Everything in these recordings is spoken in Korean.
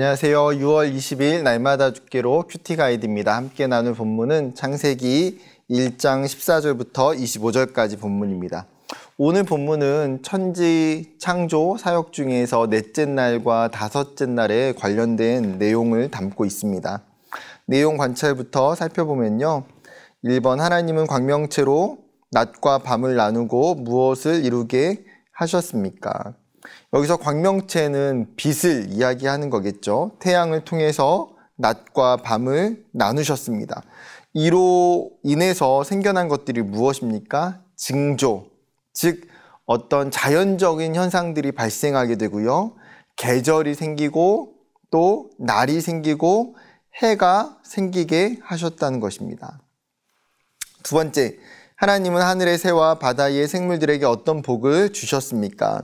안녕하세요. 6월 20일 날마다 죽기로 큐티 가이드입니다. 함께 나눌 본문은 창세기 1장 14절부터 25절까지 본문입니다. 오늘 본문은 천지 창조 사역 중에서 넷째 날과 다섯째 날에 관련된 내용을 담고 있습니다. 내용 관찰부터 살펴보면요. 1번 하나님은 광명체로 낮과 밤을 나누고 무엇을 이루게 하셨습니까? 여기서 광명체는 빛을 이야기하는 거겠죠. 태양을 통해서 낮과 밤을 나누셨습니다. 이로 인해서 생겨난 것들이 무엇입니까? 징조, 즉 어떤 자연적인 현상들이 발생하게 되고요. 계절이 생기고 또 날이 생기고 해가 생기게 하셨다는 것입니다. 두 번째, 하나님은 하늘의 새와 바다의 생물들에게 어떤 복을 주셨습니까?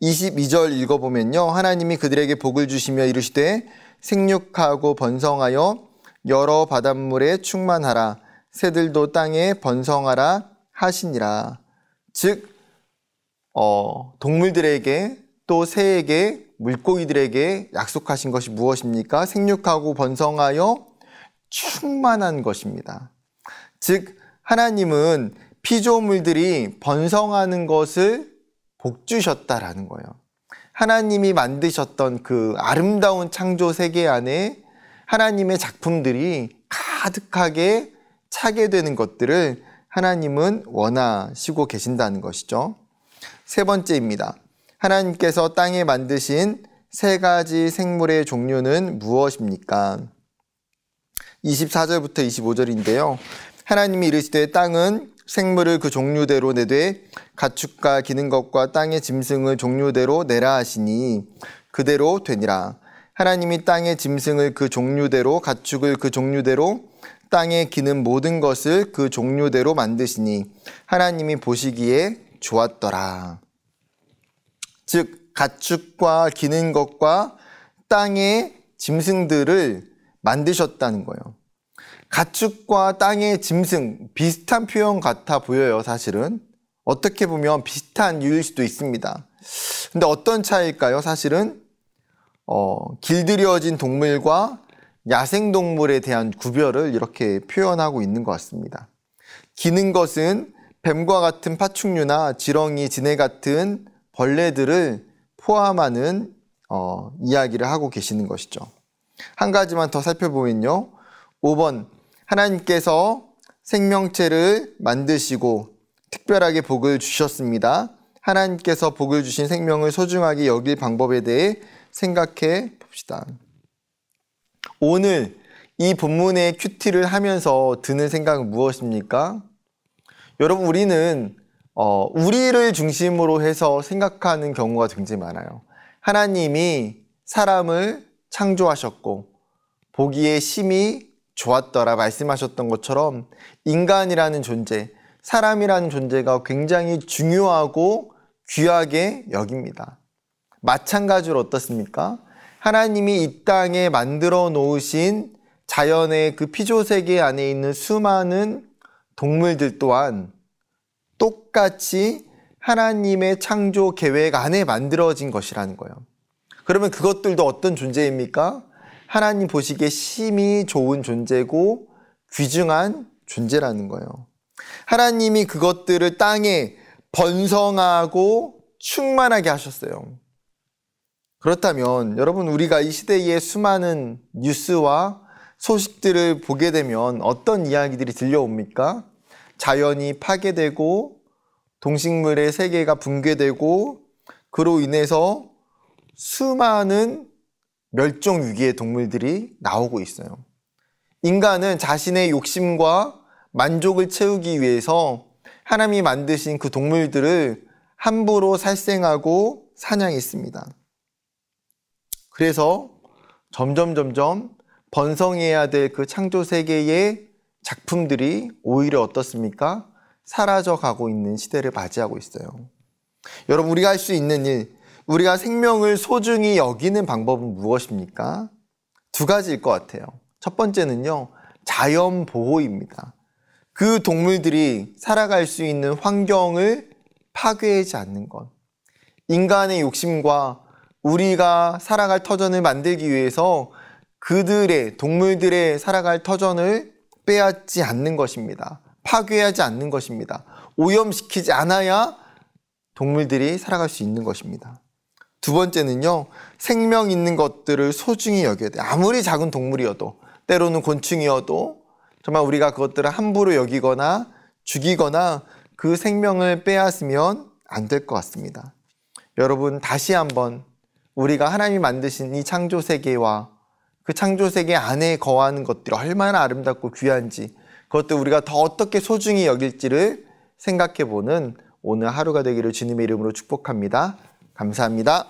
22절 읽어보면요. 하나님이 그들에게 복을 주시며 이르시되 생육하고 번성하여 여러 바닷물에 충만하라. 새들도 땅에 번성하라 하시니라. 즉 동물들에게 또 새에게 물고기들에게 약속하신 것이 무엇입니까? 생육하고 번성하여 충만한 것입니다. 즉 하나님은 피조물들이 번성하는 것을 복주셨다라는 거예요. 하나님이 만드셨던 그 아름다운 창조 세계 안에 하나님의 작품들이 가득하게 차게 되는 것들을 하나님은 원하시고 계신다는 것이죠. 세 번째입니다. 하나님께서 땅에 만드신 세 가지 생물의 종류는 무엇입니까? 24절부터 25절인데요. 하나님이 이르시되 땅은 생물을 그 종류대로 내되 가축과 기는 것과 땅의 짐승을 종류대로 내라 하시니 그대로 되니라. 하나님이 땅의 짐승을 그 종류대로 가축을 그 종류대로 땅에 기는 모든 것을 그 종류대로 만드시니 하나님이 보시기에 좋았더라. 즉 가축과 기는 것과 땅의 짐승들을 만드셨다는 거예요. 가축과 땅의 짐승, 비슷한 표현 같아 보여요, 사실은. 어떻게 보면 비슷한 이유일 수도 있습니다. 근데 어떤 차이일까요? 사실은 길들여진 동물과 야생동물에 대한 구별을 이렇게 표현하고 있는 것 같습니다. 기는 것은 뱀과 같은 파충류나 지렁이, 지네 같은 벌레들을 포함하는 이야기를 하고 계시는 것이죠. 한 가지만 더 살펴보면요. 5번 하나님께서 생명체를 만드시고 특별하게 복을 주셨습니다. 하나님께서 복을 주신 생명을 소중하게 여길 방법에 대해 생각해 봅시다. 오늘 이 본문의 큐티를 하면서 드는 생각은 무엇입니까? 여러분, 우리는 우리를 중심으로 해서 생각하는 경우가 굉장히 많아요. 하나님이 사람을 창조하셨고 보기에 심히 좋았더라 말씀하셨던 것처럼 인간이라는 존재, 사람이라는 존재가 굉장히 중요하고 귀하게 여깁니다. 마찬가지로 어떻습니까? 하나님이 이 땅에 만들어 놓으신 자연의 그 피조세계 안에 있는 수많은 동물들 또한 똑같이 하나님의 창조 계획 안에 만들어진 것이라는 거예요. 그러면 그것들도 어떤 존재입니까? 하나님 보시기에 심히 좋은 존재고 귀중한 존재라는 거예요. 하나님이 그것들을 땅에 번성하고 충만하게 하셨어요. 그렇다면 여러분, 우리가 이 시대의 수많은 뉴스와 소식들을 보게 되면 어떤 이야기들이 들려옵니까? 자연이 파괴되고 동식물의 세계가 붕괴되고 그로 인해서 수많은 멸종 위기의 동물들이 나오고 있어요. 인간은 자신의 욕심과 만족을 채우기 위해서 하나님이 만드신 그 동물들을 함부로 살생하고 사냥했습니다. 그래서 점점 번성해야 될 그 창조 세계의 작품들이 오히려 어떻습니까? 사라져 가고 있는 시대를 맞이하고 있어요. 여러분, 우리가 할 수 있는 일, 우리가 생명을 소중히 여기는 방법은 무엇입니까? 두 가지일 것 같아요. 첫 번째는요, 자연 보호입니다. 그 동물들이 살아갈 수 있는 환경을 파괴하지 않는 것. 인간의 욕심과 우리가 살아갈 터전을 만들기 위해서 동물들의 살아갈 터전을 빼앗지 않는 것입니다. 파괴하지 않는 것입니다. 오염시키지 않아야 동물들이 살아갈 수 있는 것입니다. 두 번째는요, 생명 있는 것들을 소중히 여겨야 돼요. 아무리 작은 동물이어도, 때로는 곤충이어도 정말 우리가 그것들을 함부로 여기거나 죽이거나 그 생명을 빼앗으면 안 될 것 같습니다. 여러분, 다시 한번 우리가 하나님이 만드신 이 창조 세계와 그 창조 세계 안에 거하는 것들이 얼마나 아름답고 귀한지, 그것들 우리가 더 어떻게 소중히 여길지를 생각해보는 오늘 하루가 되기를 주님의 이름으로 축복합니다. 감사합니다.